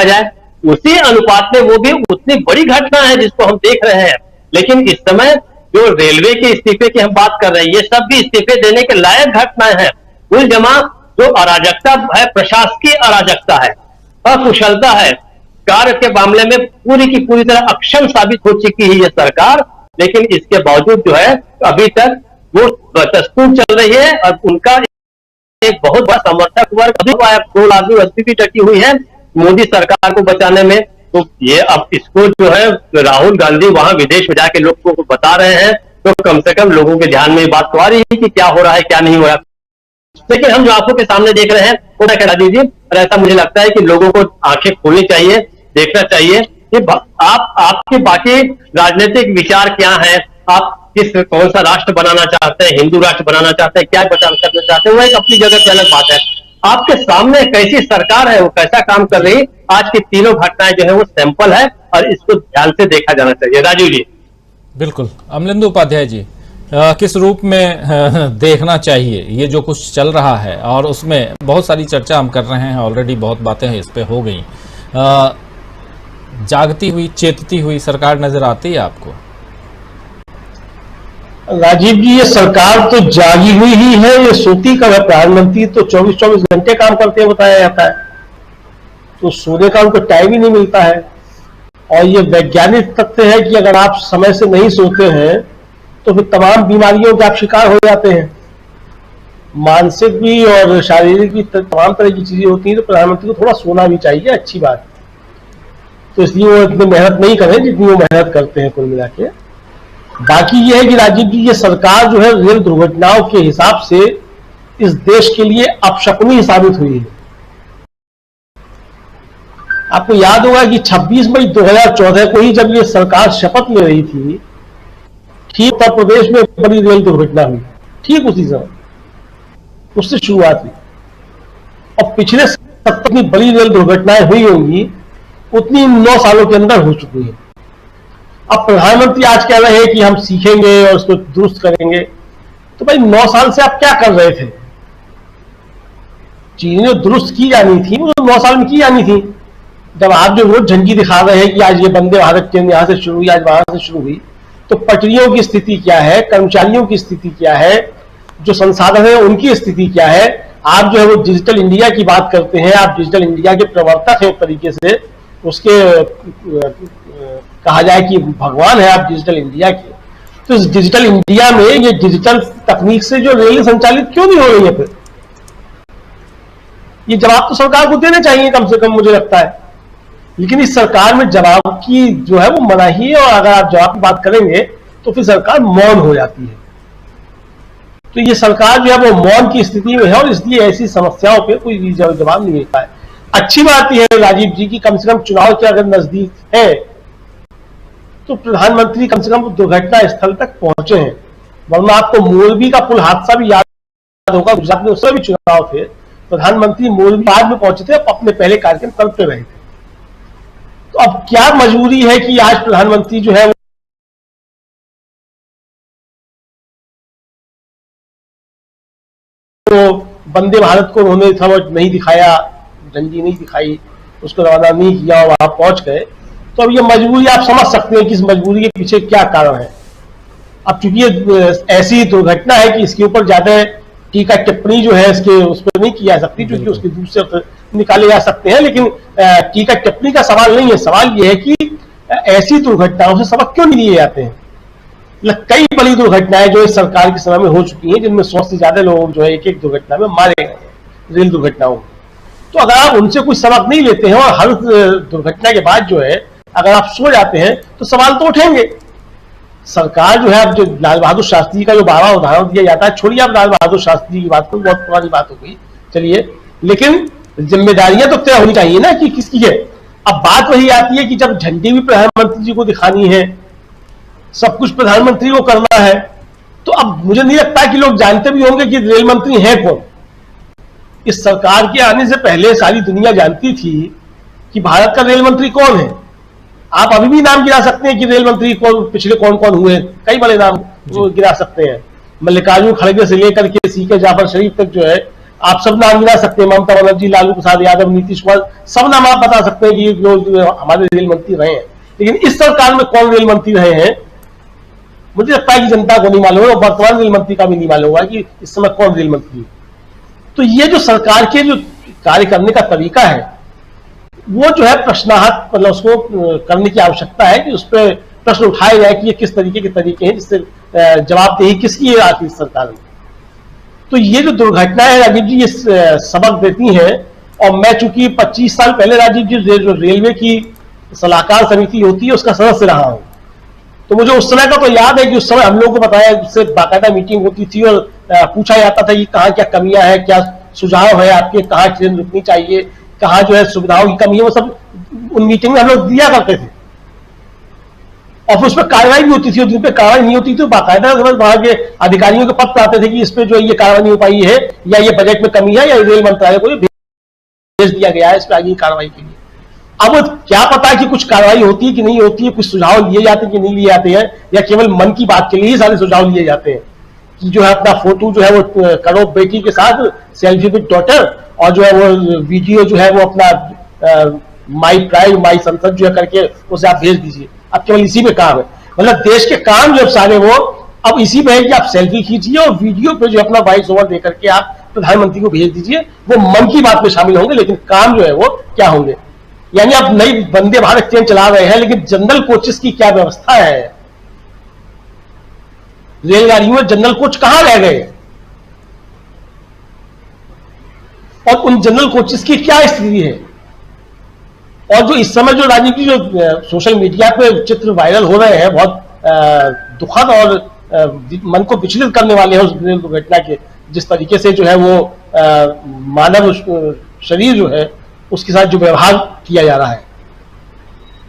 जाए, उसी अनुपात में वो भी उतनी बड़ी घटना है जिसको हम देख रहे हैं। लेकिन इस समय जो रेलवे के इस्तीफे की हम बात कर रहे हैं, ये सब भी इस्तीफे देने के लायक घटनाएं हैं। कुल जमा जो अराजकता है, प्रशासकीय अराजकता है, अकुशलता है, कार्य के मामले में पूरी की पूरी तरह अक्षम साबित हो चुकी है ये सरकार। लेकिन इसके बावजूद जो है अभी तक वो तस्तूर चल रही है और उनका एक बहुत बड़ा समर्थक वर्ग अभी 2 लाख बस्ती भी टकी हुई है मोदी सरकार को बचाने में। तो ये अब इसको जो है राहुल गांधी वहां विदेश में जाके लोगों को बता रहे हैं, तो कम से कम लोगों के ध्यान में ये बात तो आ रही है कि क्या हो रहा है क्या नहीं हो रहा। लेकिन हम जो आंखों के सामने देख रहे हैं वो क्या कह दीजिए, और ऐसा मुझे लगता है कि लोगों को आंखें खोलनी चाहिए, देखना चाहिए कि आपके बाकी राजनीतिक विचार क्या है, आप कौन सा राष्ट्र बनाना चाहते हैं, हिंदू राष्ट्र बनाना चाहते हैं, क्या करना चाहते हैं, वो एक अपनी जगह पे अलग बात है। आपके सामने कैसी सरकार है, वो कैसा काम कर रही है, आज की तीनों घटनाएं जो है वो सैंपल है और इसको ध्यान से देखा जाना चाहिए। राजीव जी। बिल्कुल। अमलेंदु उपाध्याय जी, किस रूप में देखना चाहिए ये जो कुछ चल रहा है, और उसमें बहुत सारी चर्चा हम कर रहे हैं, ऑलरेडी बहुत बातें इस पे हो गई। जागती हुई, चेतती हुई सरकार नजर आती है आपको? राजीव जी, ये सरकार तो जागी हुई ही है, ये सोती कब है? प्रधानमंत्री तो 24-24 घंटे काम करते हैं बताया जाता है, तो सोने का उनको टाइम ही नहीं मिलता है। और ये वैज्ञानिक तथ्य है कि अगर आप समय से नहीं सोते हैं तो फिर तमाम बीमारियों के आप शिकार हो जाते हैं, मानसिक भी और शारीरिक भी, तमाम तरह की चीजें होती हैं। तो प्रधानमंत्री को थोड़ा सोना भी चाहिए, अच्छी बात। तो इसलिए वो इतनी मेहनत नहीं करें जितनी वो मेहनत करते हैं कुल मिला के। बाकी ये है कि राजीव जी, ये सरकार जो है रेल दुर्घटनाओं के हिसाब से इस देश के लिए अपशकुनी साबित हुई है। आपको याद होगा कि 26 मई 2014 को ही जब ये सरकार शपथ ले रही थी, ठीक उत्तर प्रदेश में बड़ी रेल दुर्घटना हुई, ठीक उसी समय उससे शुरुआत हुई। और पिछले 70 बड़ी रेल दुर्घटनाएं हुई होंगी, उतनी 9 सालों के अंदर हो चुकी है। अब प्रधानमंत्री आज कह रहे हैं कि हम सीखेंगे और उसको दुरुस्त करेंगे, तो भाई 9 साल से आप क्या कर रहे थे? चीजें दुरुस्त की जानी थी, वो 9 साल में की जानी थी। जब आप जो रोज झंडी दिखा रहे हैं कि आज ये वंदे भारत ट्रेन यहां से शुरू हुई, आज वहां से शुरू हुई, तो पटरियों की स्थिति क्या है, कर्मचारियों की स्थिति क्या है, जो संसाधन है उनकी स्थिति क्या है? आप जो है वो डिजिटल इंडिया की बात करते हैं, आप डिजिटल इंडिया के प्रवर्तक हैं एक तरीके से, उसके कहा जाए कि भगवान है आप डिजिटल इंडिया के। तो इस डिजिटल इंडिया में ये डिजिटल तकनीक से जो रेल संचालित क्यों नहीं हो रही है? फिर ये जवाब तो सरकार को देने चाहिए कम से कम, मुझे लगता है। लेकिन इस सरकार में जवाब की जो है वो मनाही है, और अगर आप जवाब की बात करेंगे तो फिर सरकार मौन हो जाती है। तो ये सरकार जो है वो मौन की स्थिति में है, और इसलिए ऐसी समस्याओं पे कोई जवाब नहीं मिलता है। अच्छी बात यह है राजीव जी की कम से कम चुनाव के अगर नजदीक है तो प्रधानमंत्री कम से कम दुर्घटना स्थल तक पहुंचे हैं। वरना आपको मोरबी का पुल हादसा भी याद होगा, गुजरात में उससे भी चुनाव थे, प्रधानमंत्री मोरबी बाद में पहुंचे थे, अपने पहले कार्यक्रम करते रहे थे। तो अब क्या मजबूरी है कि आज प्रधानमंत्री जो है तो वंदे भारत को उन्होंने नहीं दिखाया, झंडी नहीं दिखाई, उसको रवाना नहीं किया, वहां पहुंच गए। तो अब ये मजबूरी आप समझ सकते हैं कि इस मजबूरी के पीछे क्या कारण है। अब चूंकि ये ऐसी दुर्घटना है कि इसके ऊपर ज्यादा टीका टिप्पणी जो है इसके उस पर नहीं की जा सकती, क्योंकि उसके दूसरे निकाले जा सकते हैं। लेकिन टीका टिप्पणी का सवाल नहीं है, सवाल यह है कि ऐसी दुर्घटनाओं से सबक क्यों नहीं लिए जाते हैं। कई बड़ी दुर्घटनाएं जो इस सरकार के समय में हो चुकी हैं, जिनमें 100 से ज्यादा लोग जो है एक दुर्घटना में मारे गए रेल दुर्घटनाओं में। तो अगर आप उनसे कुछ सबक नहीं लेते हैं और हर दुर्घटना के बाद जो है अगर आप सो जाते हैं तो सवाल तो उठेंगे। सरकार जो है, अब जो लाल बहादुर शास्त्री का जो बारह उदाहरण दिया जाता है, छोड़िए आप लाल बहादुर शास्त्री की बात को, बहुत पुरानी बात हो गई, चलिए, लेकिन जिम्मेदारियां तो तय होनी चाहिए ना कि किसकी है। अब बात वही आती है कि जब झंडी भी प्रधानमंत्री जी को दिखानी है, सब कुछ प्रधानमंत्री को करना है, तो अब मुझे नहीं लगता कि लोग जानते भी होंगे कि रेल मंत्री है कौन। इस सरकार के आने से पहले सारी दुनिया जानती थी कि भारत का रेल मंत्री कौन है। आप अभी भी नाम गिरा सकते हैं कि रेल मंत्री कौन पिछले कौन कौन हुए, कई बड़े नाम गिरा सकते हैं। मल्लिकार्जुन खड़गे से लेकर के सीके जाफर शरीफ तक जो है आप सब नाम गिना सकते हैं, ममता बनर्जी, लालू प्रसाद यादव, नीतीश कुमार, सब नाम आप बता सकते हैं कि जो हमारे रेल मंत्री रहे हैं। लेकिन इस सरकार में कौन रेल मंत्री रहे हैं मुझे लगता है कि जनता को नहीं मालूम है, और वर्तमान रेल मंत्री का भी नहीं मालूम है कि इस समय कौन रेल मंत्री है। तो ये जो सरकार के जो कार्य करने का तरीका है वो जो है प्रश्नार्थ, मतलब उसको करने की आवश्यकता है कि उस पर प्रश्न उठाए जाए कि ये किस तरीके के तरीके हैं जिससे जवाबदेही किसकी है आखिर सरकार में। तो ये जो दुर्घटना है राजीव जी, ये सबक देती है। और मैं चूंकि 25 साल पहले राजीव जी जो रेलवे की सलाहकार समिति होती है उसका सदस्य रहा हूं, तो मुझे उस समय का तो याद है कि उस समय हम लोगों को बताया, उससे बाकायदा मीटिंग होती थी और पूछा जाता था कि कहाँ क्या कमियां हैं, क्या सुझाव है आपके, कहाँ ट्रेन रुकनी चाहिए, कहाँ जो है सुविधाओं की कमी है, वो सब उन मीटिंग में हम लोग दिया करते थे। और फिर उस पर कार्रवाई भी होती थी, और जिन पे कार्रवाई नहीं होती थी तो बाकायदा वहां के अधिकारियों के पत्र आते थे कि इस पे जो ये कार्रवाई नहीं हो पाई है, या ये बजट में कमी है, या रेल मंत्रालय को भेज दिया गया है इस पर आगे कार्रवाई के लिए। अब क्या पता है कि कुछ कार्रवाई होती है कि नहीं होती है, कुछ सुझाव लिए जाते हैं कि नहीं लिए जाते हैं, या केवल मन की बात के लिए ही सारे सुझाव लिए जाते हैं कि जो है अपना फोटो जो है वो करो बेटी के साथ सेल्फी विद डॉटर, और जो है वो वीडियो जो है वो अपना माई प्राइड माई संसद जो है करके उसे आप भेज दीजिए। अब केवल इसी में काम है, मतलब देश के काम जो सारे वो अब इसी में है कि आप सेल्फी खींचिए और वीडियो पे जो अपना वॉइस ओवर दे करके आप प्रधानमंत्री को भेज दीजिए। वो मन की बात में शामिल होंगे, लेकिन काम जो है वो क्या होंगे। यानी आप नई वंदे भारत ट्रेन चला रहे हैं, लेकिन जनरल कोचेस की क्या व्यवस्था है, रेलगाड़ियों में जनरल कोच कहां रह गए, और उन जनरल कोचेस की क्या स्थिति है। और जो इस समय जो राजीव की जो सोशल मीडिया पे चित्र वायरल हो रहे हैं, बहुत दुखद और मन को विचलित करने वाले हैं उस रेल दुर्घटना के, जिस तरीके से जो है वो मानव शरीर जो है उसके साथ जो व्यवहार किया जा रहा है,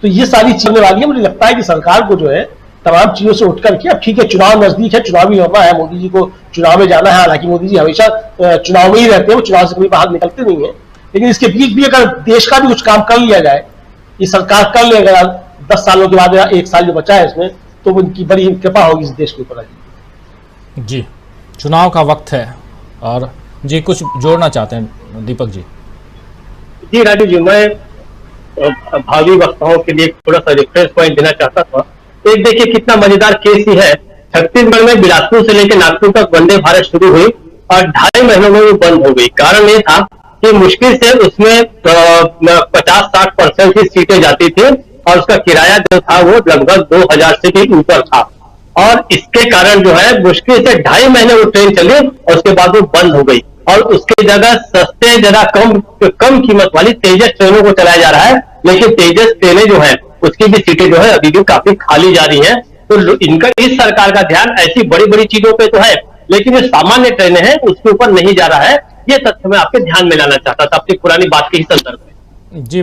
तो ये सारी चीजें वाली है। मुझे लगता है कि सरकार को जो है तमाम चीजों से उठ करके, अब ठीक है चुनाव नजदीक है, चुनावी होना है, मोदी जी को चुनाव में जाना है, हालांकि मोदी जी हमेशा चुनाव में ही रहते हैं, वो चुनाव से कभी बाहर निकलते नहीं है, लेकिन इसके बीच भी अगर देश का भी कुछ काम कर लिया जाए, ये सरकार कर ले, अगर 10 सालों के बाद या 1 साल जो बचा है इसमें, तो उनकी बड़ी कृपा होगी इस देश के ऊपर। जी, चुनाव का वक्त है, और जी कुछ जोड़ना चाहते हैं दीपक जी? जी राजीव जी, मैं भावी वक्ताओं के लिए थोड़ा सा रेफरेंस पॉइंट देना चाहता था। एक देखिए कितना मजेदार केस ही है, छत्तीसगढ़ में बिलासपुर से लेकर नागपुर तक वंदे भारत शुरू हुई और 2.5 महीनों में वो बंद हो गई। कारण ये था कि मुश्किल से उसमें 50-60% ही सीटें जाती थी और उसका किराया जो था वो लगभग 2000 से भी ऊपर था, और इसके कारण जो है मुश्किल से 2.5 महीने वो ट्रेन चली और उसके बाद वो बंद हो गई, और उसकी जगह सस्ते जरा कम कीमत वाली तेजस ट्रेनों को चलाया जा रहा है। लेकिन तेजस ट्रेनें जो है उसकी भी सीटें जो है अभी भी काफी खाली जा रही हैं। तो इनका, इस सरकार का ध्यान ऐसी बड़ी बड़ी चीजों पे तो है, लेकिन जो सामान्य ट्रेनें हैं उसके ऊपर नहीं जा रहा है। ये तथ्य मैं आपके ध्यान में लाना चाहता था अपनी पुरानी बात के ही संदर्भ में। जी।